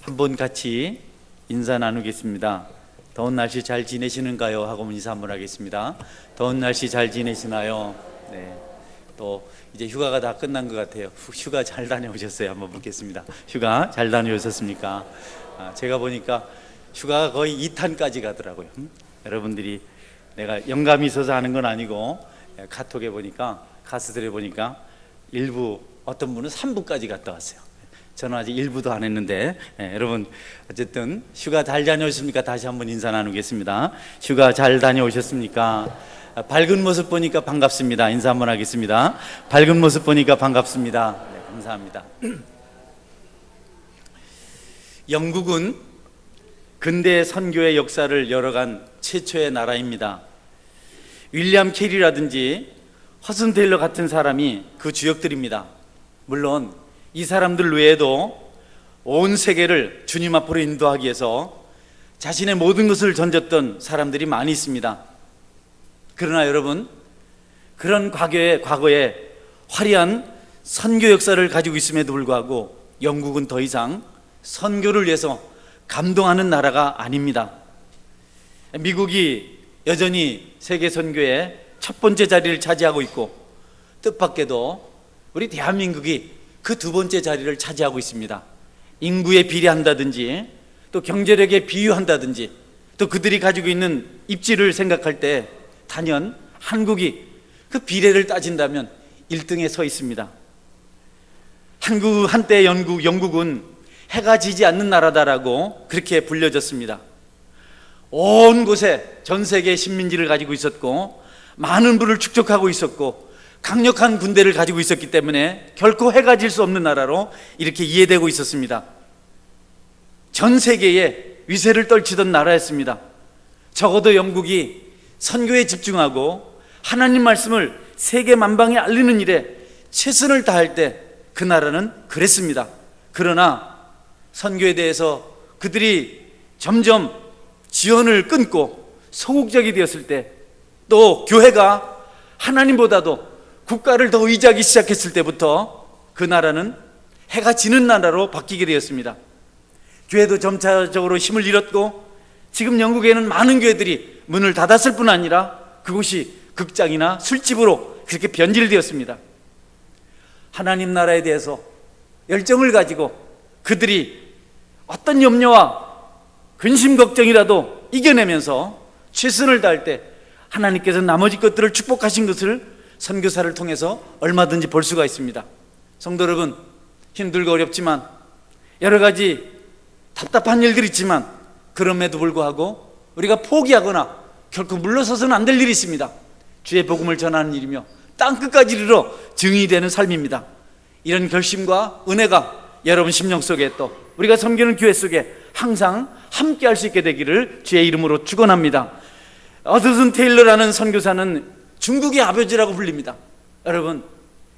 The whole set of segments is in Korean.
한번 같이 인사 나누겠습니다. 더운 날씨 잘 지내시는가요? 하고 인사 한번 하겠습니다. 더운 날씨 잘 지내시나요? 네. 또 이제 휴가가 다 끝난 것 같아요. 휴가 잘 다녀오셨어요? 한번 묻겠습니다. 휴가 잘 다녀오셨습니까? 제가 보니까 휴가가 거의 2탄까지 가더라고요. 여러분들이 내가 영감이 있어서 하는 건 아니고 카톡에 보니까 가수들에 보니까 일부 어떤 분은 3부까지 갔다 왔어요. 저는 아직 1부도 안 했는데 여러분 어쨌든 휴가 잘 다녀오셨습니까? 다시 한번 인사 나누겠습니다. 휴가 잘 다녀오셨습니까? 밝은 모습 보니까 반갑습니다. 인사 한번 하겠습니다. 밝은 모습 보니까 반갑습니다. 네, 감사합니다. 영국은 근대 선교의 역사를 열어간 최초의 나라입니다. 윌리엄 캐리라든지 허슨 테일러 같은 사람이 그 주역들입니다. 물론 이 사람들 외에도 온 세계를 주님 앞으로 인도하기 위해서 자신의 모든 것을 던졌던 사람들이 많이 있습니다. 그러나 여러분, 그런 과거에 화려한 선교 역사를 가지고 있음에도 불구하고 영국은 더 이상 선교를 위해서 감동하는 나라가 아닙니다. 미국이 여전히 세계 선교의 첫 번째 자리를 차지하고 있고, 뜻밖에도 우리 대한민국이 그 두 번째 자리를 차지하고 있습니다. 인구에 비례한다든지 또 경제력에 비유한다든지 또 그들이 가지고 있는 입지를 생각할 때 단연 한국이 그 비례를 따진다면 1등에 서 있습니다. 한때 영국은 해가 지지 않는 나라다라고 그렇게 불려졌습니다. 온 곳에 전 세계 식민지를 가지고 있었고 많은 부를 축적하고 있었고 강력한 군대를 가지고 있었기 때문에 결코 해가 질 수 없는 나라로 이렇게 이해되고 있었습니다. 전 세계에 위세를 떨치던 나라였습니다. 적어도 영국이 선교에 집중하고 하나님 말씀을 세계 만방에 알리는 일에 최선을 다할 때 그 나라는 그랬습니다. 그러나 선교에 대해서 그들이 점점 지원을 끊고 소극적이 되었을 때, 또 교회가 하나님보다도 국가를 더 의지하기 시작했을 때부터 그 나라는 해가 지는 나라로 바뀌게 되었습니다. 교회도 점차적으로 힘을 잃었고, 지금 영국에는 많은 교회들이 문을 닫았을 뿐 아니라 그곳이 극장이나 술집으로 그렇게 변질되었습니다. 하나님 나라에 대해서 열정을 가지고 그들이 어떤 염려와 근심 걱정이라도 이겨내면서 최선을 다할 때 하나님께서 나머지 것들을 축복하신 것을 선교사를 통해서 얼마든지 볼 수가 있습니다. 성도 여러분, 힘들고 어렵지만 여러 가지 답답한 일들이 있지만 그럼에도 불구하고 우리가 포기하거나 결코 물러서서는 안 될 일이 있습니다. 주의 복음을 전하는 일이며 땅끝까지 이르러 증인이 되는 삶입니다. 이런 결심과 은혜가 여러분 심령 속에, 또 우리가 섬기는 교회 속에 항상 함께 할 수 있게 되기를 주의 이름으로 축원합니다. 허슨 테일러라는 선교사는 중국의 아버지라고 불립니다. 여러분,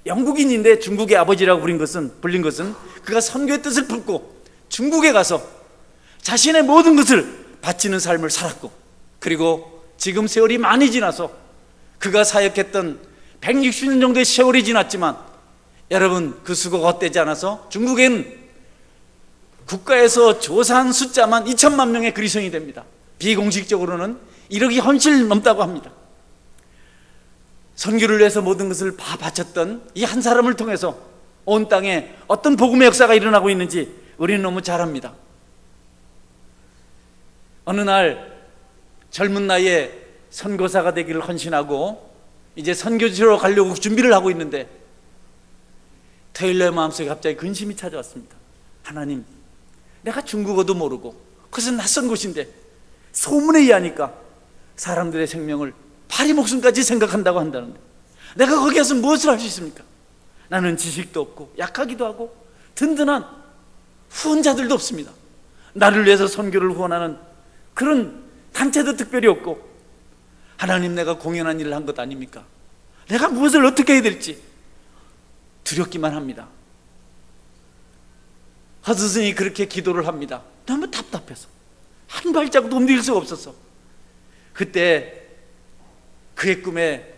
영국인인데 중국의 아버지라고 불린 것은 그가 선교의 뜻을 품고 중국에 가서 자신의 모든 것을 바치는 삶을 살았고, 그리고 지금 세월이 많이 지나서 그가 사역했던 160년 정도의 세월이 지났지만 여러분, 그 수고가 헛되지 않아서 중국에는 국가에서 조사한 숫자만 2천만 명의 그리스도인이 됩니다. 비공식적으로는 1억이 훨씬 넘다고 합니다. 선교를 위해서 모든 것을 다 바쳤던 이 한 사람을 통해서 온 땅에 어떤 복음의 역사가 일어나고 있는지 우리는 너무 잘 압니다. 어느 날 젊은 나이에 선교사가 되기를 헌신하고 이제 선교지로 가려고 준비를 하고 있는데 테일러의 마음속에 갑자기 근심이 찾아왔습니다. 하나님, 내가 중국어도 모르고 그것은 낯선 곳인데 소문에 의하니까 사람들의 생명을 파리 목숨까지 생각한다고 한다는데 내가 거기 가서 무엇을 할 수 있습니까? 나는 지식도 없고 약하기도 하고 든든한 후원자들도 없습니다. 나를 위해서 선교를 후원하는 그런 단체도 특별히 없고, 하나님, 내가 공연한 일을 한 것 아닙니까? 내가 무엇을 어떻게 해야 될지 두렵기만 합니다. 허드슨이 그렇게 기도를 합니다. 너무 답답해서 한 발자국도 움직일 수가 없었어. 그때 그의 꿈에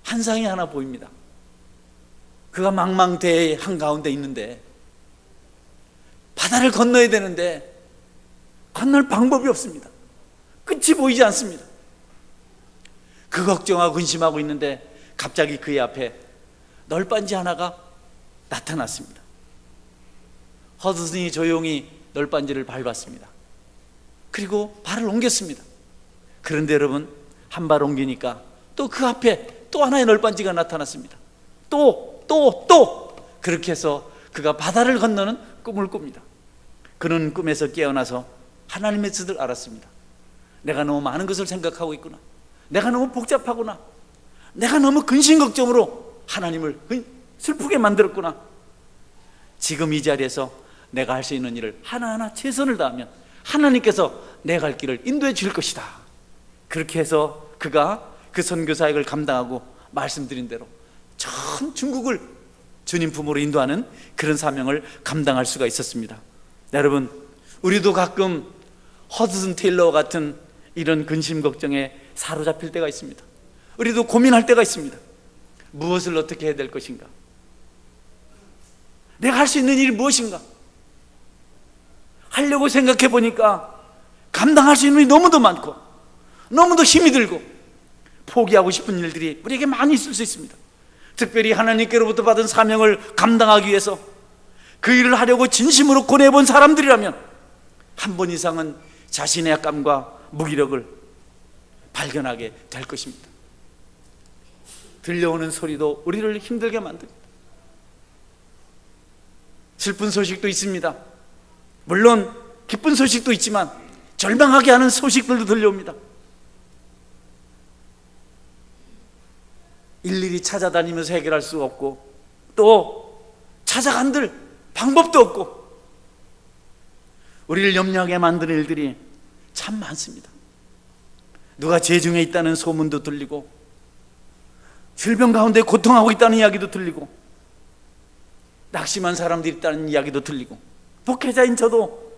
환상이 하나 보입니다. 그가 망망대해 한가운데 있는데 바다를 건너야 되는데 건널 방법이 없습니다. 끝이 보이지 않습니다. 그 걱정하고 근심하고 있는데 갑자기 그의 앞에 널빤지 하나가 나타났습니다. 허드슨이 조용히 널빤지를 밟았습니다. 그리고 발을 옮겼습니다. 그런데 여러분, 한 발 옮기니까 또 그 앞에 또 하나의 널빤지가 나타났습니다. 또 그렇게 해서 그가 바다를 건너는 꿈을 꿉니다. 그는 꿈에서 깨어나서 하나님의 뜻을 알았습니다. 내가 너무 많은 것을 생각하고 있구나. 내가 너무 복잡하구나. 내가 너무 근심 걱정으로 하나님을 슬프게 만들었구나. 지금 이 자리에서 내가 할 수 있는 일을 하나하나 최선을 다하면 하나님께서 내 갈 길을 인도해 줄 것이다. 그렇게 해서 그가 그 선교 사역을 감당하고 말씀드린 대로 전 중국을 주님 품으로 인도하는 그런 사명을 감당할 수가 있었습니다. 여러분, 우리도 가끔 허드슨 테일러와 같은 이런 근심 걱정에 사로잡힐 때가 있습니다. 우리도 고민할 때가 있습니다. 무엇을 어떻게 해야 될 것인가? 내가 할 수 있는 일이 무엇인가? 하려고 생각해 보니까 감당할 수 있는 일이 너무도 많고 너무도 힘이 들고 포기하고 싶은 일들이 우리에게 많이 있을 수 있습니다. 특별히 하나님께로부터 받은 사명을 감당하기 위해서 그 일을 하려고 진심으로 고뇌해본 사람들이라면 한 번 이상은 자신의 약감과 무기력을 발견하게 될 것입니다. 들려오는 소리도 우리를 힘들게 만듭니다. 슬픈 소식도 있습니다. 물론 기쁜 소식도 있지만 절망하게 하는 소식들도 들려옵니다. 일일이 찾아다니면서 해결할 수 없고 또 찾아간들 방법도 없고 우리를 염려하게 만드는 일들이 참 많습니다. 누가 죄중에 있다는 소문도 들리고 질병 가운데 고통하고 있다는 이야기도 들리고 낙심한 사람들이 있다는 이야기도 들리고 목회자인 저도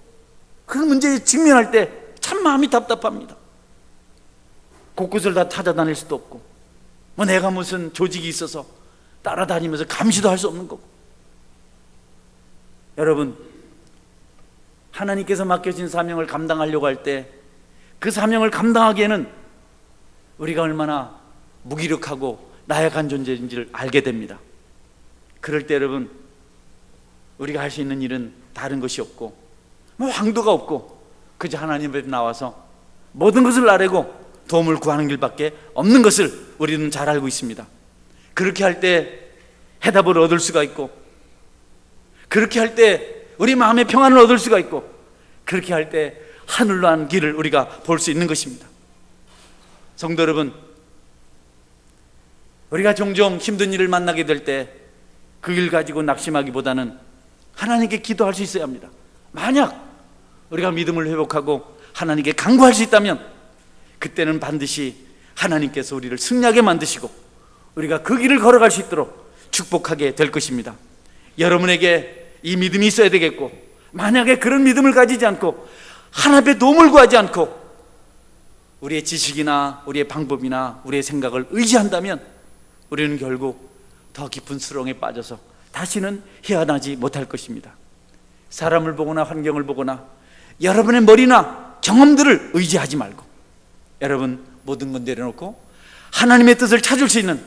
그 문제에 직면할 때 참 마음이 답답합니다. 곳곳을 다 찾아다닐 수도 없고 뭐 내가 무슨 조직이 있어서 따라다니면서 감시도 할 수 없는 거고. 여러분, 하나님께서 맡겨진 사명을 감당하려고 할 때 그 사명을 감당하기에는 우리가 얼마나 무기력하고 나약한 존재인지를 알게 됩니다. 그럴 때 여러분, 우리가 할 수 있는 일은 다른 것이 없고 뭐 황도가 없고 그저 하나님 앞에 나와서 모든 것을 아뢰고 도움을 구하는 길밖에 없는 것을 우리는 잘 알고 있습니다. 그렇게 할 때 해답을 얻을 수가 있고 그렇게 할 때 우리 마음의 평안을 얻을 수가 있고 그렇게 할 때 하늘로 한 길을 우리가 볼 수 있는 것입니다. 성도 여러분, 우리가 종종 힘든 일을 만나게 될 때 그 일 가지고 낙심하기보다는 하나님께 기도할 수 있어야 합니다. 만약 우리가 믿음을 회복하고 하나님께 간구할 수 있다면 그때는 반드시 하나님께서 우리를 승리하게 만드시고 우리가 그 길을 걸어갈 수 있도록 축복하게 될 것입니다. 여러분에게 이 믿음이 있어야 되겠고 만약에 그런 믿음을 가지지 않고 하나님의 도움을 구하지 않고 우리의 지식이나 우리의 방법이나 우리의 생각을 의지한다면 우리는 결국 더 깊은 수렁에 빠져서 다시는 헤어나지 못할 것입니다. 사람을 보거나 환경을 보거나 여러분의 머리나 경험들을 의지하지 말고 여러분 모든 건 내려놓고 하나님의 뜻을 찾을 수 있는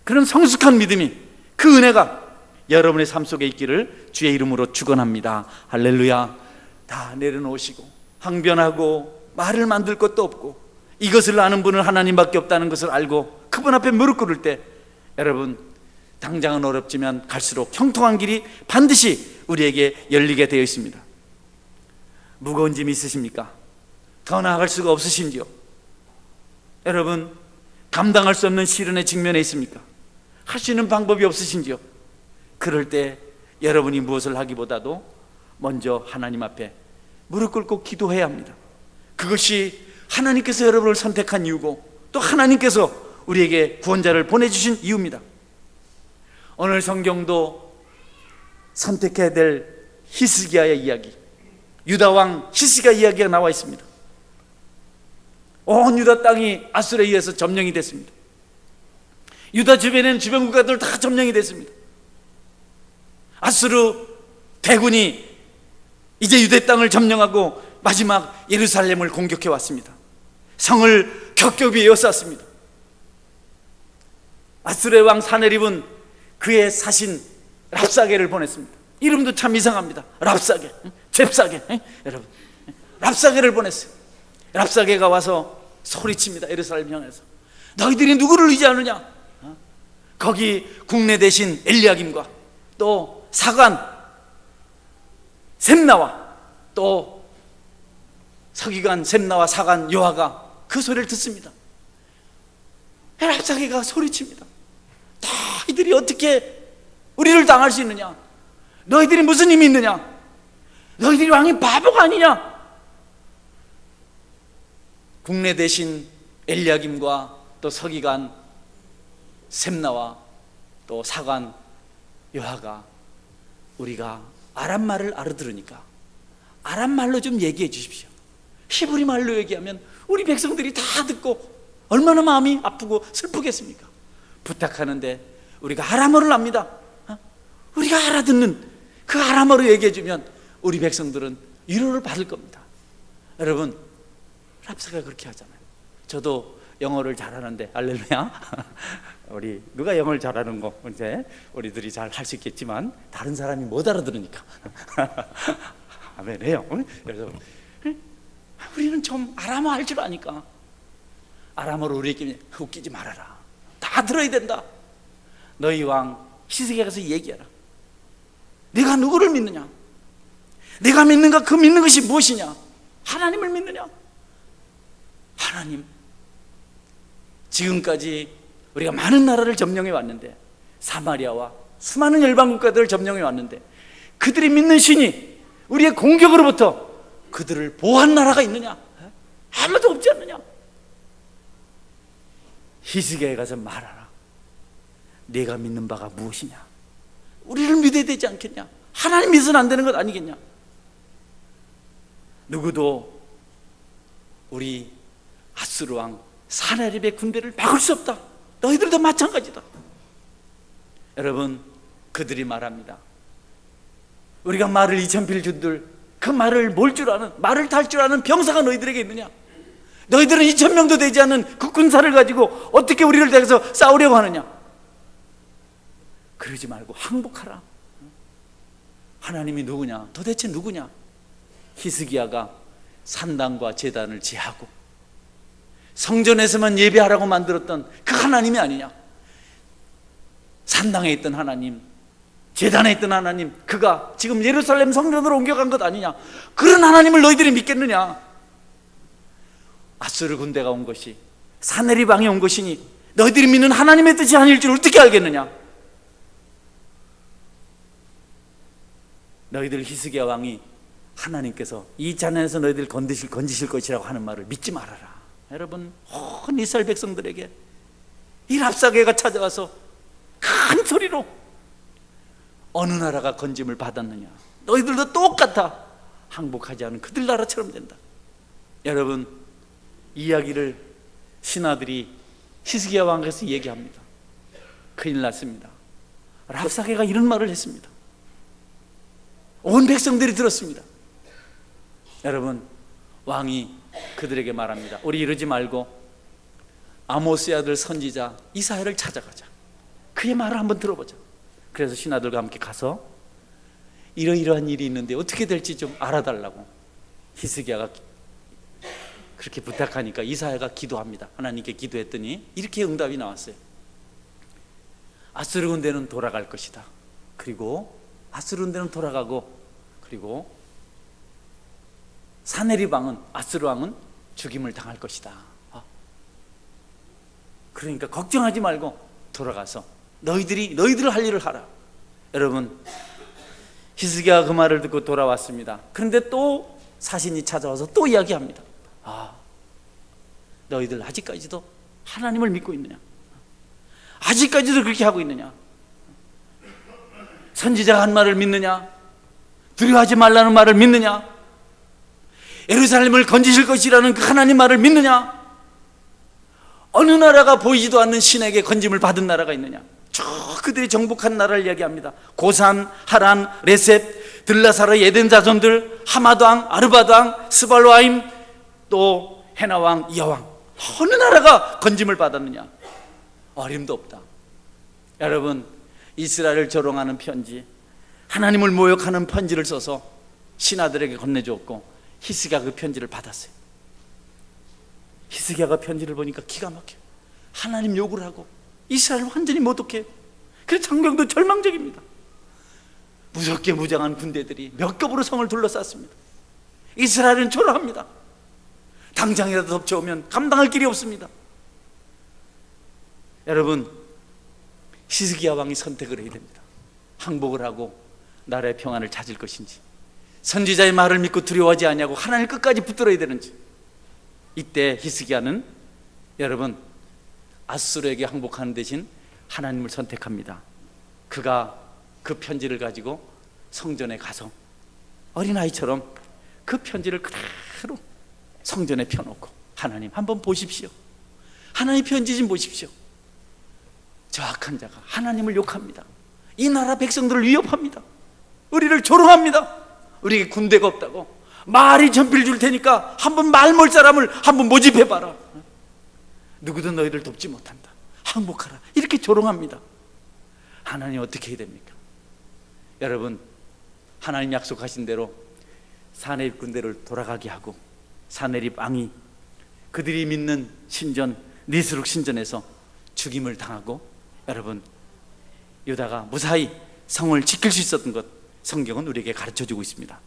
그런 성숙한 믿음이 그 은혜가 여러분의 삶 속에 있기를 주의 이름으로 축원합니다. 할렐루야. 다 내려놓으시고 항변하고 말을 만들 것도 없고 이것을 아는 분은 하나님밖에 없다는 것을 알고 그분 앞에 무릎 꿇을 때 여러분 당장은 어렵지만 갈수록 형통한 길이 반드시 우리에게 열리게 되어 있습니다. 무거운 짐이 있으십니까? 더 나아갈 수가 없으신지요? 여러분 감당할 수 없는 시련에 직면해 있습니까? 할 수 있는 방법이 없으신지요? 그럴 때 여러분이 무엇을 하기보다도 먼저 하나님 앞에 무릎 꿇고 기도해야 합니다. 그것이 하나님께서 여러분을 선택한 이유고 또 하나님께서 우리에게 구원자를 보내주신 이유입니다. 오늘 성경도 선택해야 될 히스기야의 이야기, 유다왕 히스기야 이야기가 나와 있습니다. 온 유다 땅이 아수르에 의해서 점령이 됐습니다. 유다 주변에는 주변 국가들 다 점령이 됐습니다. 아수르 대군이 이제 유대 땅을 점령하고 마지막 예루살렘을 공격해 왔습니다. 성을 겹겹이 에워쌌습니다. 아수르의 왕 사네립은 그의 사신 랍사게를 보냈습니다. 이름도 참 이상합니다. 랍사게, 잽사게, 여러분, 랍사게를 보냈어요. 랍사게가 와서 소리칩니다. 예루살렘 향해서 너희들이 누구를 의지하느냐? 거기 국내 대신 엘리야김과 또 사관 셈나와 또 서기관 셈나와 사관 요하가 그 소리를 듣습니다. 랍사게가 소리칩니다. 너희들이 어떻게 우리를 당할 수 있느냐? 너희들이 무슨 힘이 있느냐? 너희들이 왕이 바보가 아니냐? 국내 대신 엘리야김과 또 서기관 셈나와 또 사관 요하가 우리가 아람말을 알아들으니까 아람말로 좀 얘기해 주십시오. 히브리 말로 얘기하면 우리 백성들이 다 듣고 얼마나 마음이 아프고 슬프겠습니까? 부탁하는데 우리가 아람어를 압니다. 우리가 알아듣는 그 아람어로 얘기해 주면 우리 백성들은 위로를 받을 겁니다. 여러분, 랍사가 그렇게 하잖아요. 저도 영어를 잘하는데, 할렐루야. 우리 누가 영어를 잘하는 거 이제 우리들이 잘 할 수 있겠지만 다른 사람이 못 알아들으니까 아멘해요. 그래서 우리는 좀 아람어 할 줄 아니까 아람어로 우리에게 웃기지 말아라. 다 들어야 된다. 너희 왕 히스기야에 가서 얘기하라. 네가 누구를 믿느냐? 네가 믿는가? 그 믿는 것이 무엇이냐? 하나님을 믿느냐? 하나님. 지금까지 우리가 많은 나라를 점령해 왔는데, 사마리아와 수많은 열방 국가들을 점령해 왔는데, 그들이 믿는 신이 우리의 공격으로부터 그들을 보호한 나라가 있느냐? 아무도 없지 않느냐? 히스기야에 가서 말하라. 네가 믿는 바가 무엇이냐? 우리를 믿어야 되지 않겠냐? 하나님 믿어서는 안 되는 것 아니겠냐? 누구도 우리 아수르 왕 사나립의 군대를 막을 수 없다. 너희들도 마찬가지다. 여러분, 그들이 말합니다. 우리가 말을 2000필 준들, 그 말을 몰 줄 아는, 말을 탈 줄 아는 병사가 너희들에게 있느냐? 너희들은 2000명도 되지 않는 그 군사를 가지고 어떻게 우리를 대해서 싸우려고 하느냐? 그러지 말고 항복하라. 하나님이 누구냐? 도대체 누구냐? 히스기야가 산당과 제단을 제하고 성전에서만 예배하라고 만들었던 그 하나님이 아니냐? 산당에 있던 하나님, 제단에 있던 하나님, 그가 지금 예루살렘 성전으로 옮겨간 것 아니냐? 그런 하나님을 너희들이 믿겠느냐? 아수르 군대가 온 것이, 사네립 왕이 온 것이니 너희들이 믿는 하나님의 뜻이 아닐 줄 어떻게 알겠느냐? 너희들 히스기야 왕이 하나님께서 이 잔에서 너희들 건지실 것이라고 하는 말을 믿지 말아라. 여러분, 온 이스라엘 백성들에게 이 랍사게가 찾아와서 큰 소리로 어느 나라가 건짐을 받았느냐? 너희들도 똑같아. 항복하지 않은 그들 나라처럼 된다. 여러분, 이야기를 신하들이 히스기야 왕에서 얘기합니다. 큰일 났습니다. 랍사게가 이런 말을 했습니다. 온 백성들이 들었습니다. 여러분, 왕이 그들에게 말합니다. 우리 이러지 말고 아모스의 아들 선지자 이사야를 찾아가자. 그의 말을 한번 들어보자. 그래서 신하들과 함께 가서 이러이러한 일이 있는데 어떻게 될지 좀 알아달라고 히스기야가 그렇게 부탁하니까 이사야가 기도합니다. 하나님께 기도했더니 이렇게 응답이 나왔어요. 아수르 군대는 돌아갈 것이다. 그리고 아수르 군대는 돌아가고, 그리고 사네립 왕은, 아수르 왕은 죽임을 당할 것이다. 그러니까 걱정하지 말고 돌아가서 너희들 할 일을 하라. 여러분, 히스기야가 그 말을 듣고 돌아왔습니다. 그런데 또 사신이 찾아와서 또 이야기합니다. 너희들 아직까지도 하나님을 믿고 있느냐? 아직까지도 그렇게 하고 있느냐? 선지자가 한 말을 믿느냐? 두려워하지 말라는 말을 믿느냐? 예루살렘을 건지실 것이라는 그 하나님 말을 믿느냐? 어느 나라가 보이지도 않는 신에게 건짐을 받은 나라가 있느냐? 저 그들이 정복한 나라를 이야기합니다. 고산, 하란, 레셉, 들라사르 에덴 자손들, 하마드왕, 아르바드왕, 스발와임, 또 헤나왕, 이하왕, 어느 나라가 건짐을 받았느냐? 어림도 없다. 여러분, 이스라엘을 조롱하는 편지, 하나님을 모욕하는 편지를 써서 신하들에게 건네주었고 히스기야가 그 편지를 받았어요. 히스기야가 편지를 보니까 기가 막혀요. 하나님 욕을 하고 이스라엘 완전히 모독해요. 그래서 장병도 절망적입니다. 무섭게 무장한 군대들이 몇 겹으로 성을 둘러쌌습니다. 이스라엘은 초라합니다. 당장이라도 덮쳐오면 감당할 길이 없습니다. 여러분, 히스기야 왕이 선택을 해야 됩니다. 항복을 하고 나라의 평안을 찾을 것인지, 선지자의 말을 믿고 두려워하지 아니하고 하나님을 끝까지 붙들어야 되는지. 이때 히스기야는 여러분 아수르에게 항복하는 대신 하나님을 선택합니다. 그가 그 편지를 가지고 성전에 가서 어린아이처럼 그 편지를 그대로 성전에 펴놓고, 하나님 한번 보십시오. 하나님 편지 좀 보십시오. 저 악한 자가 하나님을 욕합니다. 이 나라 백성들을 위협합니다. 우리를 조롱합니다. 우리에게 군대가 없다고, 말이 전필 줄 테니까 한번 말 몰 사람을 한번 모집해봐라. 누구도 너희를 돕지 못한다. 항복하라. 이렇게 조롱합니다. 하나님 어떻게 해야 됩니까? 여러분, 하나님 약속하신 대로 사내립 군대를 돌아가게 하고 사내립 왕이 그들이 믿는 신전 니스룩 신전에서 죽임을 당하고, 여러분 유다가 무사히 성을 지킬 수 있었던 것, 성경은 우리에게 가르쳐주고 있습니다.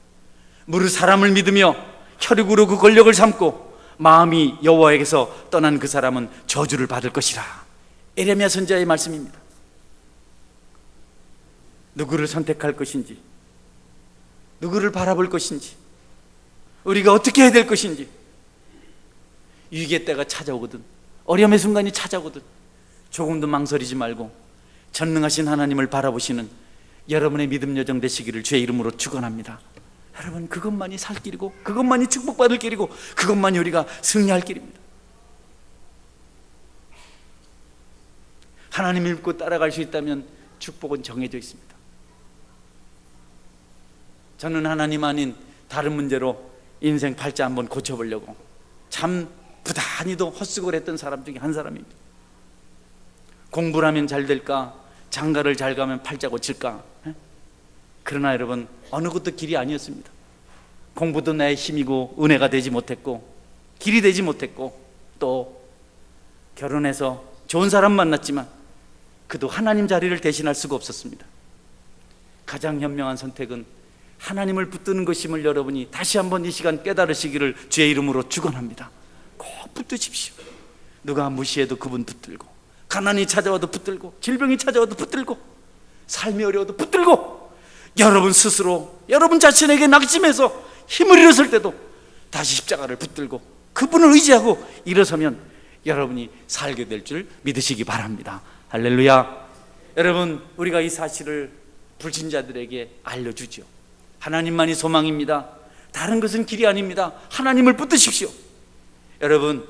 무릇 사람을 믿으며 혈육으로 그 권력을 삼고 마음이 여호와에게서 떠난 그 사람은 저주를 받을 것이라. 에레미야 선지자의 말씀입니다. 누구를 선택할 것인지, 누구를 바라볼 것인지, 우리가 어떻게 해야 될 것인지, 위기의 때가 찾아오거든, 어려움의 순간이 찾아오거든, 조금도 망설이지 말고 전능하신 하나님을 바라보시는 여러분의 믿음 여정 되시기를 주의 이름으로 축원합니다. 여러분, 그것만이 살 길이고 그것만이 축복받을 길이고 그것만이 우리가 승리할 길입니다. 하나님을 믿고 따라갈 수 있다면 축복은 정해져 있습니다. 저는 하나님 아닌 다른 문제로 인생 팔자 한번 고쳐보려고 참 부단히도 헛수고를 했던 사람 중에 한 사람입니다. 공부를 하면 잘 될까? 장가를 잘 가면 팔자 고칠까? 그러나 여러분, 어느 것도 길이 아니었습니다. 공부도 내 힘이고 은혜가 되지 못했고 길이 되지 못했고, 또 결혼해서 좋은 사람 만났지만 그도 하나님 자리를 대신할 수가 없었습니다. 가장 현명한 선택은 하나님을 붙드는 것임을 여러분이 다시 한번 이 시간 깨달으시기를 주의 이름으로 축원합니다. 꼭 붙드십시오. 누가 무시해도 그분 붙들고, 가난이 찾아와도 붙들고, 질병이 찾아와도 붙들고, 삶이 어려워도 붙들고, 여러분 스스로 여러분 자신에게 낙심해서 힘을 잃었을 때도 다시 십자가를 붙들고 그분을 의지하고 일어서면 여러분이 살게 될 줄 믿으시기 바랍니다. 할렐루야. 여러분, 우리가 이 사실을 불신자들에게 알려주죠. 하나님만이 소망입니다. 다른 것은 길이 아닙니다. 하나님을 붙드십시오. 여러분,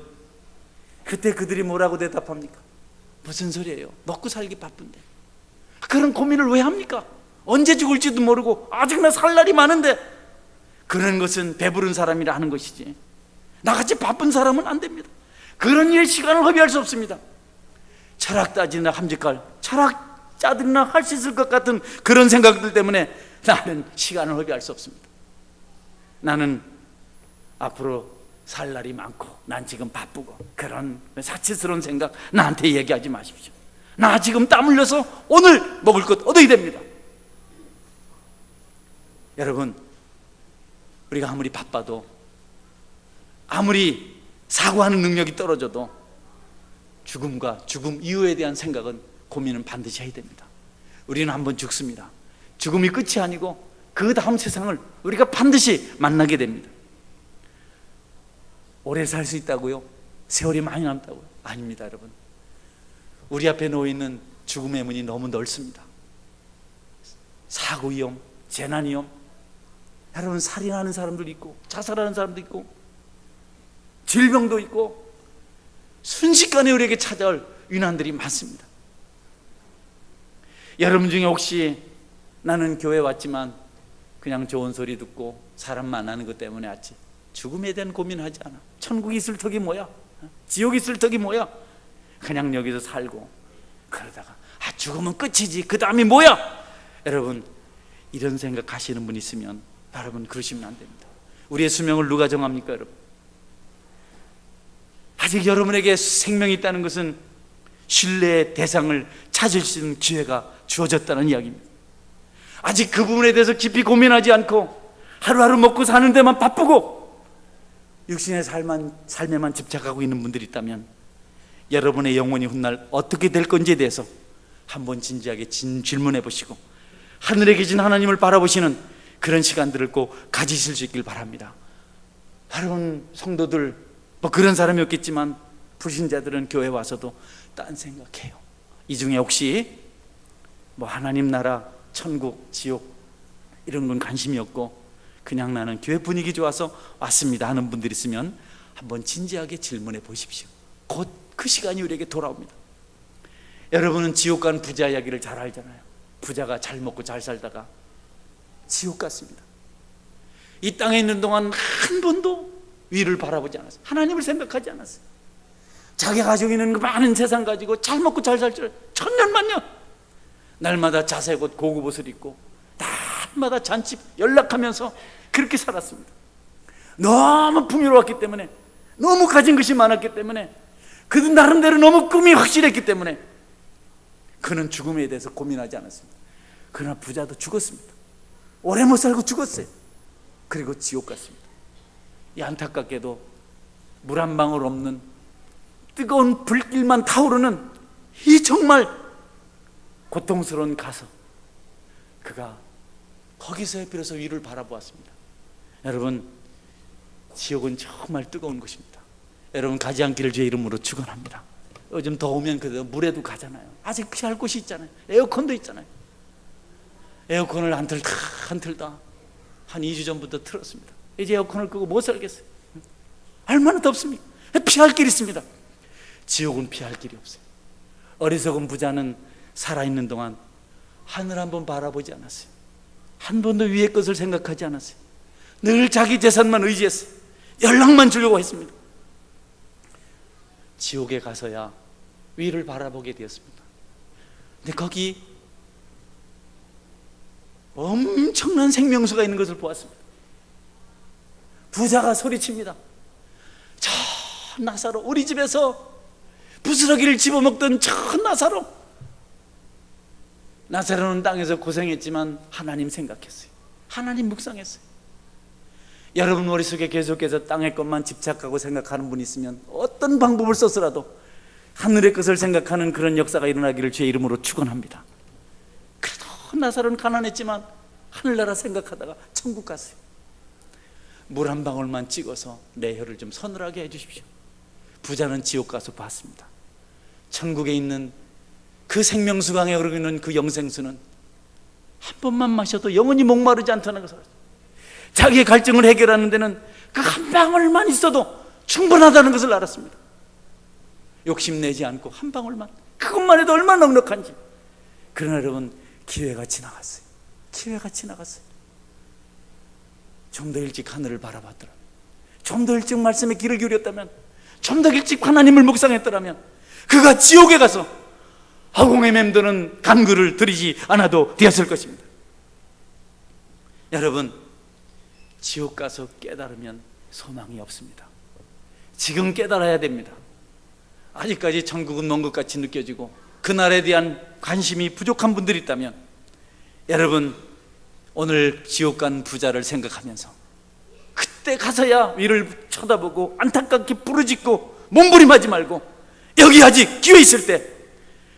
그때 그들이 뭐라고 대답합니까? 무슨 소리예요? 먹고 살기 바쁜데 그런 고민을 왜 합니까? 언제 죽을지도 모르고 아직나 살 날이 많은데. 그런 것은 배부른 사람이라 하는 것이지, 나같이 바쁜 사람은 안 됩니다. 그런 일에 시간을 허비할 수 없습니다. 철학 따지나 함직할, 철학자들이나 할 수 있을 것 같은 그런 생각들 때문에 나는 시간을 허비할 수 없습니다. 나는 앞으로 살 날이 많고 난 지금 바쁘고, 그런 사치스러운 생각 나한테 얘기하지 마십시오. 나 지금 땀 흘려서 오늘 먹을 것 얻어야 됩니다. 여러분, 우리가 아무리 바빠도, 아무리 사고하는 능력이 떨어져도 죽음과 죽음 이후에 대한 생각은, 고민은 반드시 해야 됩니다. 우리는 한번 죽습니다. 죽음이 끝이 아니고 그 다음 세상을 우리가 반드시 만나게 됩니다. 오래 살 수 있다고요? 세월이 많이 남다고요? 아닙니다. 여러분, 우리 앞에 놓여있는 죽음의 문이 너무 넓습니다. 사고 위험, 재난 위험, 여러분 살인하는 사람도 있고 자살하는 사람도 있고 질병도 있고 순식간에 우리에게 찾아올 위난들이 많습니다. 여러분 중에 혹시 나는 교회 왔지만 그냥 좋은 소리 듣고 사람 만나는 것 때문에 왔지 죽음에 대한 고민하지 않아. 천국이 있을 턱이 뭐야? 지옥이 있을 턱이 뭐야? 그냥 여기서 살고 그러다가 죽으면 끝이지 그 다음이 뭐야? 여러분 이런 생각하시는 분 있으면 여러분 그러시면 안 됩니다. 우리의 수명을 누가 정합니까 여러분? 아직 여러분에게 생명이 있다는 것은 신뢰의 대상을 찾을 수 있는 기회가 주어졌다는 이야기입니다. 아직 그 부분에 대해서 깊이 고민하지 않고 하루하루 먹고 사는 데만 바쁘고 육신의 삶에만 집착하고 있는 분들이 있다면 여러분의 영혼이 훗날 어떻게 될 건지에 대해서 한번 진지하게 질문해 보시고 하늘에 계신 하나님을 바라보시는 그런 시간들을 꼭 가지실 수 있길 바랍니다. 여러분 성도들 뭐 그런 사람이 없겠지만 불신자들은 교회 와서도 딴 생각해요. 이 중에 혹시 뭐 하나님 나라, 천국, 지옥 이런 건 관심이 없고 그냥 나는 교회 분위기 좋아서 왔습니다 하는 분들이 있으면 한번 진지하게 질문해 보십시오. 곧 그 시간이 우리에게 돌아옵니다. 여러분은 지옥 간 부자 이야기를 잘 알잖아요. 부자가 잘 먹고 잘 살다가 지옥 갔습니다. 이 땅에 있는 동안 한 번도 위를 바라보지 않았어요. 하나님을 생각하지 않았어요. 자기가 가지고 있는 그 많은 재산 가지고 잘 먹고 잘 살 줄 천년만년 날마다 자색 옷 고급 옷을 입고 날마다 잔치 연락하면서 그렇게 살았습니다. 너무 풍요로웠기 때문에 너무 가진 것이 많았기 때문에 그는 나름대로 너무 꿈이 확실했기 때문에 그는 죽음에 대해서 고민하지 않았습니다. 그러나 부자도 죽었습니다. 오래 못 살고 죽었어요. 그리고 지옥 갔습니다. 이 안타깝게도 물 한 방울 없는 뜨거운 불길만 타오르는 이 정말 고통스러운 가서 그가 거기서에 비로소 위를 바라보았습니다. 여러분 지옥은 정말 뜨거운 곳입니다. 여러분 가지 않기를 주의 이름으로 축원합니다. 요즘 더우면 그래도 물에도 가잖아요. 아직 피할 곳이 있잖아요. 에어컨도 있잖아요. 에어컨을 안 틀다 한 2주 전부터 틀었습니다. 이제 에어컨을 끄고 못 살겠어요. 얼마나 덥습니까? 피할 길이 있습니다. 지옥은 피할 길이 없어요. 어리석은 부자는 살아있는 동안 하늘 한번 바라보지 않았어요. 한 번도 위의 것을 생각하지 않았어요. 늘 자기 재산만 의지했어요. 연락만 주려고 했습니다. 지옥에 가서야 위를 바라보게 되었습니다. 근데 거기 엄청난 생명수가 있는 것을 보았습니다. 부자가 소리칩니다. 저 나사로, 우리 집에서 부스러기를 집어먹던 저 나사로. 나사로는 땅에서 고생했지만 하나님 생각했어요. 하나님 묵상했어요. 여러분 머릿속에 계속해서 땅의 것만 집착하고 생각하는 분이 있으면 어떤 방법을 써서라도 하늘의 것을 생각하는 그런 역사가 일어나기를 주의 이름으로 축원합니다. 그래도 나사로는 가난했지만 하늘나라 생각하다가 천국 갔어요. 물 한 방울만 찍어서 내 혀를 좀 서늘하게 해주십시오. 부자는 지옥 가서 봤습니다. 천국에 있는 그 생명수강에 흐르고 있는 그 영생수는 한 번만 마셔도 영원히 목마르지 않다는 것을 알았어요. 자기의 갈증을 해결하는 데는 그 한 방울만 있어도 충분하다는 것을 알았습니다. 욕심내지 않고 한 방울만, 그것만 해도 얼마나 넉넉한지. 그러나 여러분 기회가 지나갔어요. 기회가 지나갔어요. 좀 더 일찍 하늘을 바라봤더라면, 좀 더 일찍 말씀에 귀를 기울였다면, 좀 더 일찍 하나님을 묵상했더라면 그가 지옥에 가서 허공에 맴도는 간구를 들이지 않아도 되었을 것입니다. 여러분 지옥 가서 깨달으면 소망이 없습니다. 지금 깨달아야 됩니다. 아직까지 천국은 먼 것 같이 느껴지고 그날에 대한 관심이 부족한 분들이 있다면 여러분 오늘 지옥 간 부자를 생각하면서 그때 가서야 위를 쳐다보고 안타깝게 부르짖고 몸부림하지 말고 여기 아직 기회 있을 때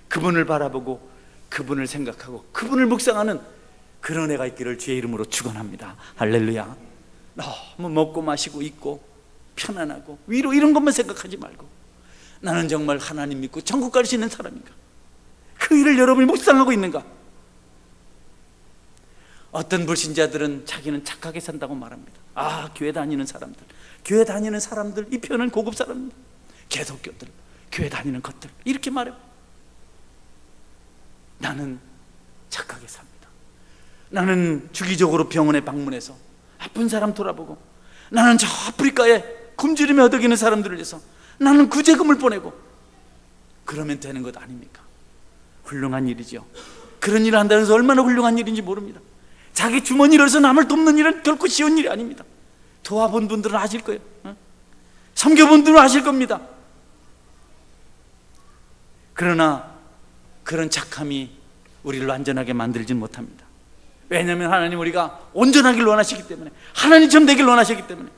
그분을 바라보고 그분을 생각하고 그분을 묵상하는 그런 애가 있기를 주의 이름으로 축원합니다. 할렐루야. 너무 먹고 마시고 있고 편안하고 위로 이런 것만 생각하지 말고 나는 정말 하나님 믿고 천국 갈 수 있는 사람인가? 그 일을 여러분이 묵상하고 있는가? 어떤 불신자들은 자기는 착하게 산다고 말합니다. 교회 다니는 사람들, 교회 다니는 사람들, 이 표현은 고급 사람입니다. 개독교들, 교회 다니는 것들 이렇게 말해요. 나는 착하게 삽니다. 나는 주기적으로 병원에 방문해서 아픈 사람 돌아보고, 나는 저 아프리카에 굶주림에 허덕이는 사람들을 위해서 나는 구제금을 보내고, 그러면 되는 것 아닙니까? 훌륭한 일이죠. 그런 일을 한다는 것은 얼마나 훌륭한 일인지 모릅니다. 자기 주머니로서 남을 돕는 일은 결코 쉬운 일이 아닙니다. 도와본 분들은 아실 거예요. 섬겨본 분들은 아실 겁니다. 그러나 그런 착함이 우리를 완전하게 만들진 못합니다. 왜냐하면 하나님 우리가 온전하길 원하시기 때문에, 하나님처럼 되길 원하시기 때문에,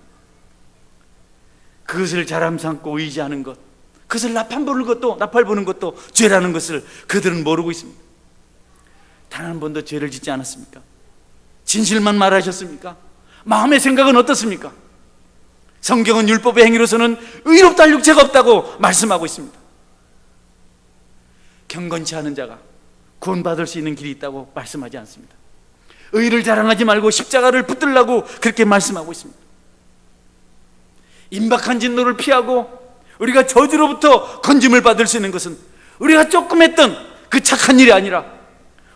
그것을 자람 삼고 의지하는 것, 그것을 나팔 부는 것도 죄라는 것을 그들은 모르고 있습니다. 단 한 번도 죄를 짓지 않았습니까? 진실만 말하셨습니까? 마음의 생각은 어떻습니까? 성경은 율법의 행위로서는 의롭다 할 육체가 없다고 말씀하고 있습니다. 경건치 않은 자가 구원받을 수 있는 길이 있다고 말씀하지 않습니다. 의를 자랑하지 말고 십자가를 붙들라고 그렇게 말씀하고 있습니다. 임박한 진노를 피하고 우리가 저주로부터 건짐을 받을 수 있는 것은 우리가 조금 했던 그 착한 일이 아니라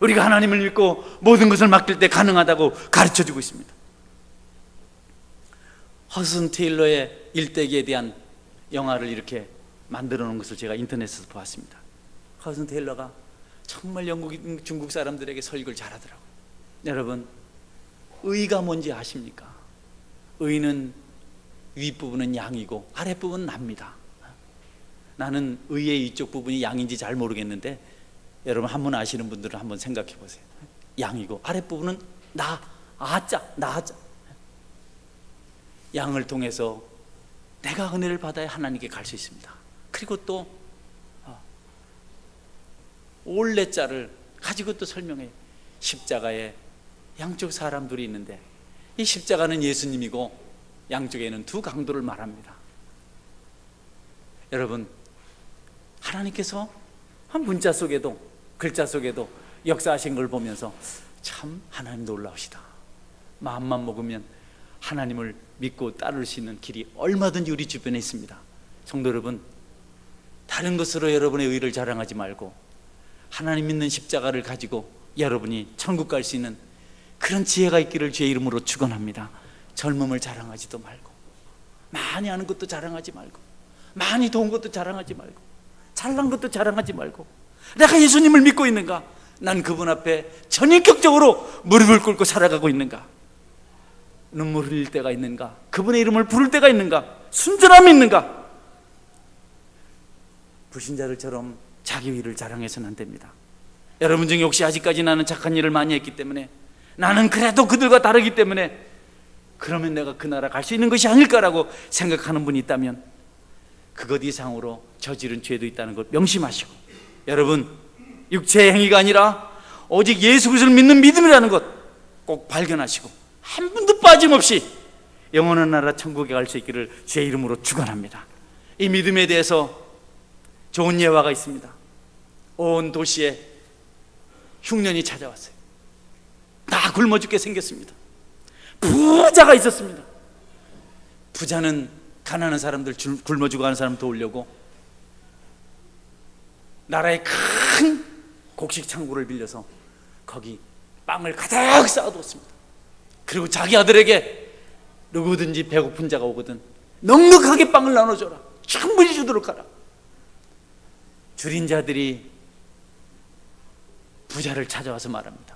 우리가 하나님을 믿고 모든 것을 맡길 때 가능하다고 가르쳐주고 있습니다. 허슨 테일러의 일대기에 대한 영화를 이렇게 만들어 놓은 것을 제가 인터넷에서 보았습니다. 허슨 테일러가 정말 중국 사람들에게 설교를 잘하더라고요. 여러분, 의가 뭔지 아십니까? 의는 윗부분은 양이고 아랫부분은 나입니다. 나는 의의 이쪽 부분이 양인지 잘 모르겠는데, 여러분 한번 아시는 분들은 한번 생각해 보세요. 양이고 아랫부분은 나아자. 양을 통해서 내가 은혜를 받아야 하나님께 갈 수 있습니다. 그리고 또 올레자를 가지고 또 설명해요. 십자가에 양쪽 사람들이 있는데 이 십자가는 예수님이고 양쪽에는 두 강도를 말합니다. 여러분, 하나님께서 한 문자 속에도 글자 속에도 역사하신 걸 보면서 참 하나님 놀라우시다. 마음만 먹으면 하나님을 믿고 따를 수 있는 길이 얼마든지 우리 주변에 있습니다. 성도 여러분, 다른 것으로 여러분의 의를 자랑하지 말고 하나님 믿는 십자가를 가지고 여러분이 천국 갈 수 있는 그런 지혜가 있기를 주의 이름으로 축원합니다. 젊음을 자랑하지도 말고, 많이 아는 것도 자랑하지 말고, 많이 도운 것도 자랑하지 말고, 잘난 것도 자랑하지 말고, 내가 예수님을 믿고 있는가? 난 그분 앞에 전인격적으로 무릎을 꿇고 살아가고 있는가? 눈물 흘릴 때가 있는가? 그분의 이름을 부를 때가 있는가? 순전함이 있는가? 불신자들처럼 자기 의를 자랑해서는 안 됩니다. 여러분 중에 혹시 아직까지 나는 착한 일을 많이 했기 때문에, 나는 그래도 그들과 다르기 때문에 그러면 내가 그 나라 갈 수 있는 것이 아닐까라고 생각하는 분이 있다면 그것 이상으로 저지른 죄도 있다는 걸 명심하시고, 여러분, 육체의 행위가 아니라 오직 예수 그리스도를 믿는 믿음이라는 것 꼭 발견하시고 한 분도 빠짐없이 영원한 나라 천국에 갈 수 있기를 주의 이름으로 축원합니다. 이 믿음에 대해서 좋은 예화가 있습니다. 온 도시에 흉년이 찾아왔어요. 다 굶어 죽게 생겼습니다. 부자가 있었습니다. 부자는 가난한 사람들, 굶어 죽어가는 사람 도우려고 나라의 큰 곡식 창고를 빌려서 거기 빵을 가득 쌓아두었습니다. 그리고 자기 아들에게 누구든지 배고픈 자가 오거든 넉넉하게 빵을 나눠줘라, 충분히 주도록 하라. 줄인 자들이 부자를 찾아와서 말합니다.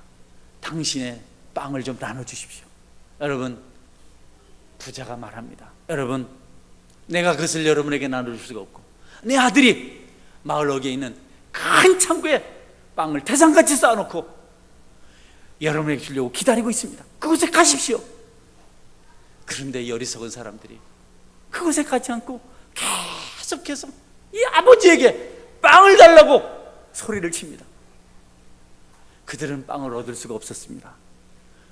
당신의 빵을 좀 나눠주십시오. 여러분, 부자가 말합니다. 여러분, 내가 그것을 여러분에게 나눠줄 수가 없고, 내 아들이 마을 어귀에 있는 큰 창고에 빵을 태산같이 쌓아놓고 여러분에게 주려고 기다리고 있습니다. 그곳에 가십시오. 그런데 이 어리석은 사람들이 그곳에 가지 않고 계속해서 이 아버지에게 빵을 달라고 소리를 칩니다. 그들은 빵을 얻을 수가 없었습니다.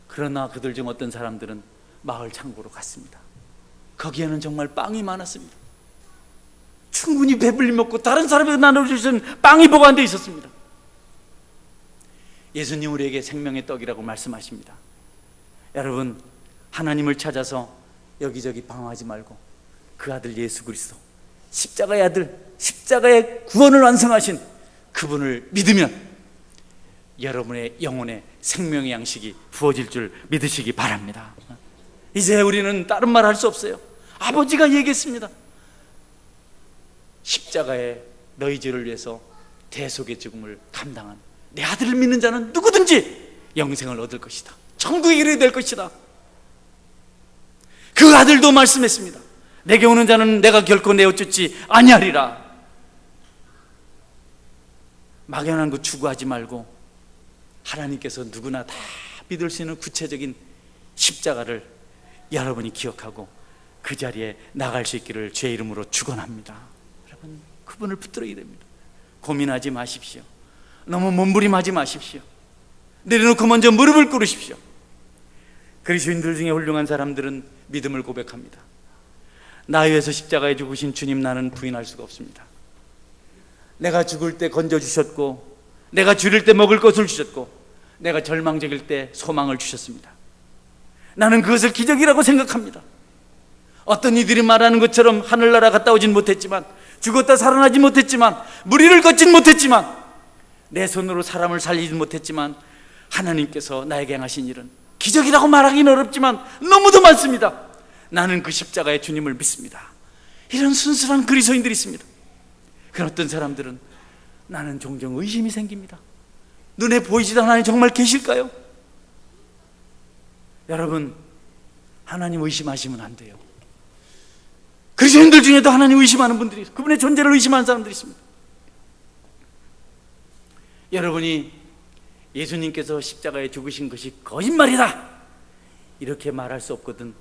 그러나 그들 중 어떤 사람들은 마을 창고로 갔습니다. 거기에는 정말 빵이 많았습니다. 충분히 배불리 먹고 다른 사람에게 나눠줄 수 있는 빵이 보관되어 있었습니다. 예수님 우리에게 생명의 떡이라고 말씀하십니다. 여러분, 하나님을 찾아서 여기저기 방황하지 말고 그 아들 예수 그리스도, 십자가의 아들, 십자가의 구원을 완성하신 그분을 믿으면 여러분의 영혼에 생명의 양식이 부어질 줄 믿으시기 바랍니다. 이제 우리는 다른 말 할 수 없어요. 아버지가 얘기했습니다. 십자가에 너희 죄를 위해서 대속의 죽음을 감당한 내 아들을 믿는 자는 누구든지 영생을 얻을 것이다. 천국에 이르게 될 것이다. 그 아들도 말씀했습니다. 내게 오는 자는 내가 결코 내어쫓지 아니하리라. 막연한 거 추구하지 말고 하나님께서 누구나 다 믿을 수 있는 구체적인 십자가를 여러분이 기억하고 그 자리에 나갈 수 있기를 주의 이름으로 축원합니다. 여러분, 그분을 붙들어야 됩니다. 고민하지 마십시오. 너무 몸부림하지 마십시오. 내려놓고 먼저 무릎을 꿇으십시오. 그리스도인들 중에 훌륭한 사람들은 믿음을 고백합니다. 나 위해서 십자가에 죽으신 주님, 나는 부인할 수가 없습니다. 내가 죽을 때 건져주셨고, 내가 줄일 때 먹을 것을 주셨고, 내가 절망적일 때 소망을 주셨습니다. 나는 그것을 기적이라고 생각합니다. 어떤 이들이 말하는 것처럼 하늘나라 갔다 오진 못했지만, 죽었다 살아나지 못했지만, 무리를 걷진 못했지만, 내 손으로 사람을 살리지 못했지만, 하나님께서 나에게 행하신 일은 기적이라고 말하기는 어렵지만 너무도 많습니다. 나는 그 십자가의 주님을 믿습니다. 이런 순수한 그리스도인들이 있습니다. 그런 어떤 사람들은 나는 종종 의심이 생깁니다. 눈에 보이지도 않는 하나님 정말 계실까요? 여러분, 하나님 의심하시면 안 돼요. 그리스도인들 중에도 하나님 의심하는 분들이 있어요. 그분의 존재를 의심하는 사람들이 있습니다. 여러분이 예수님께서 십자가에 죽으신 것이 거짓말이다 이렇게 말할 수 없거든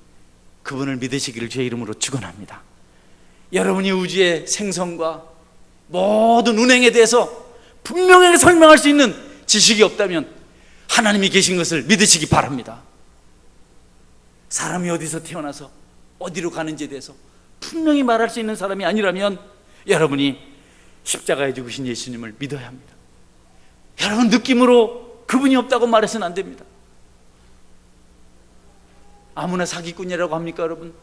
그분을 믿으시기를 주의 이름으로 축원합니다. 여러분이 우주의 생성과 모든 운행에 대해서 분명하게 설명할 수 있는 지식이 없다면 하나님이 계신 것을 믿으시기 바랍니다. 사람이 어디서 태어나서 어디로 가는지에 대해서 분명히 말할 수 있는 사람이 아니라면 여러분이 십자가에 죽으신 예수님을 믿어야 합니다. 여러분, 느낌으로 그분이 없다고 말해서는 안 됩니다. 아무나 사기꾼이라고 합니까, 여러분?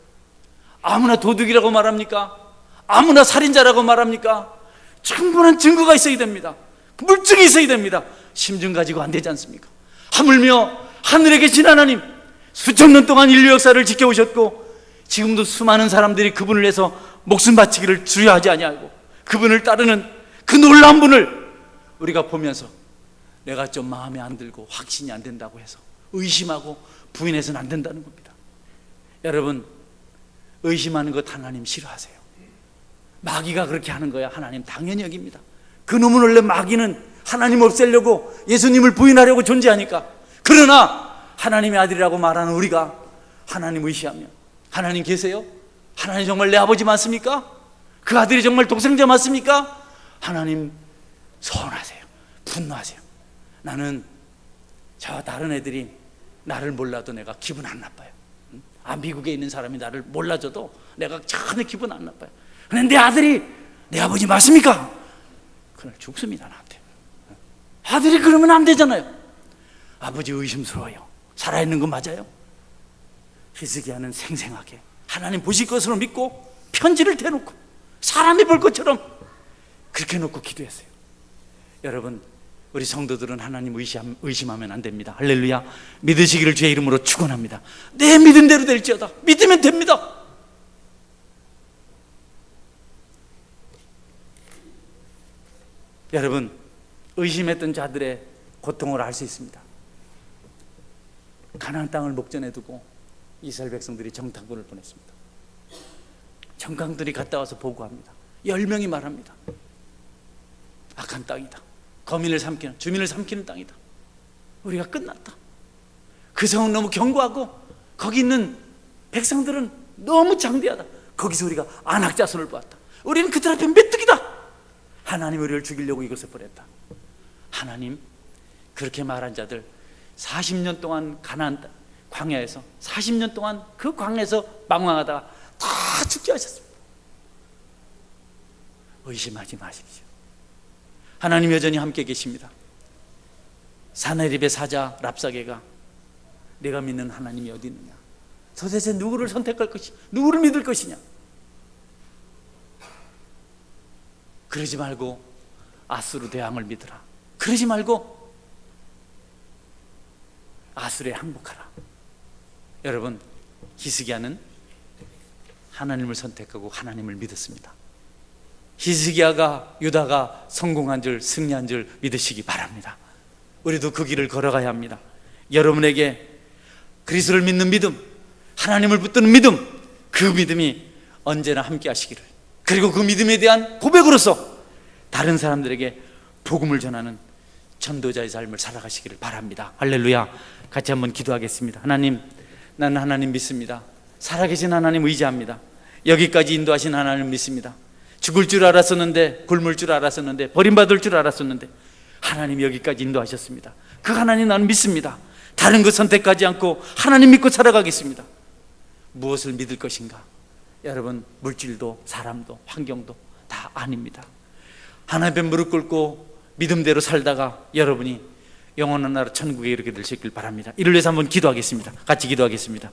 아무나 도둑이라고 말합니까? 아무나 살인자라고 말합니까? 충분한 증거가 있어야 됩니다. 물증이 있어야 됩니다. 심증 가지고 안 되지 않습니까? 하물며 하늘에 계신 하나님, 수천 년 동안 인류 역사를 지켜오셨고 지금도 수많은 사람들이 그분을 위해서 목숨 바치기를 두려워하지 아니하고 그분을 따르는 그 놀라운 분을 우리가 보면서 내가 좀 마음에 안 들고 확신이 안 된다고 해서 의심하고 부인해서는 안 된다는 겁니다. 여러분, 의심하는 것 하나님 싫어하세요. 마귀가 그렇게 하는 거야 하나님 당연히 여깁니다. 그놈은 원래 마귀는 하나님 없애려고 예수님을 부인하려고 존재하니까. 그러나 하나님의 아들이라고 말하는 우리가 하나님 의시하면 하나님 계세요? 하나님 정말 내 아버지 맞습니까? 그 아들이 정말 독생자 맞습니까? 하나님 서운하세요. 분노하세요. 나는 저 다른 애들이 나를 몰라도 내가 기분 안 나빠요. 미국에 있는 사람이 나를 몰라줘도 내가 전혀 기분 안 나빠요. 근데 내 아들이 내 아버지 맞습니까? 그날 죽습니다. 나한테. 아들이 그러면 안 되잖아요. 아버지 의심스러워요. 살아있는 거 맞아요? 히스기야는 생생하게 하나님 보실 것으로 믿고 편지를 대놓고 사람이 볼 것처럼 그렇게 놓고 기도했어요. 여러분, 우리 성도들은 하나님 의심하면 안 됩니다. 할렐루야. 믿으시기를 주의 이름으로 축원합니다. 내 믿음대로 될지어다. 믿으면 됩니다. 여러분, 의심했던 자들의 고통을 알 수 있습니다. 가나안 땅을 목전에 두고 이스라엘 백성들이 정탐꾼을 보냈습니다. 정탐꾼들이 갔다 와서 보고합니다. 10명이 말합니다. 악한 땅이다. 주민을 삼키는 땅이다. 우리가 끝났다. 그 성은 너무 견고하고 거기 있는 백성들은 너무 장대하다. 거기서 우리가 안악자손을 보았다. 우리는 그들 앞에 메뚜기다. 하나님 우리를 죽이려고 이것을 보냈다. 하나님 그렇게 말한 자들 40년 동안 가나안 땅 광야에서 40년 동안 그 광야에서 방황하다가 다 죽게 하셨습니다. 의심하지 마십시오. 하나님 여전히 함께 계십니다. 사내립의 사자 랍사게가 내가 믿는 하나님이 어디 있느냐, 도대체 누구를 선택할 것이냐, 누구를 믿을 것이냐. 그러지 말고 아수르 대왕을 믿으라. 그러지 말고 아수르에 항복하라. 여러분, 히스기야는 하나님을 선택하고 하나님을 믿었습니다. 히스기야가 유다가 성공한 줄, 승리한 줄 믿으시기 바랍니다. 우리도 그 길을 걸어가야 합니다. 여러분에게 그리스도를 믿는 믿음, 하나님을 붙드는 믿음, 그 믿음이 언제나 함께 하시기를, 그리고 그 믿음에 대한 고백으로서 다른 사람들에게 복음을 전하는 전도자의 삶을 살아가시기를 바랍니다. 할렐루야. 같이 한번 기도하겠습니다. 하나님, 나는 하나님 믿습니다. 살아계신 하나님 의지합니다. 여기까지 인도하신 하나님 믿습니다. 죽을 줄 알았었는데, 굶을 줄 알았었는데, 버림받을 줄 알았었는데 하나님 여기까지 인도하셨습니다. 그 하나님 나는 믿습니다. 다른 것 선택하지 않고 하나님 믿고 살아가겠습니다. 무엇을 믿을 것인가? 여러분, 물질도 사람도 환경도 다 아닙니다. 하나님 앞에 무릎 꿇고 믿음대로 살다가 여러분이 영원한 나라 천국에 이르게 되시길 바랍니다. 이를 위해서 한번 기도하겠습니다. 같이 기도하겠습니다.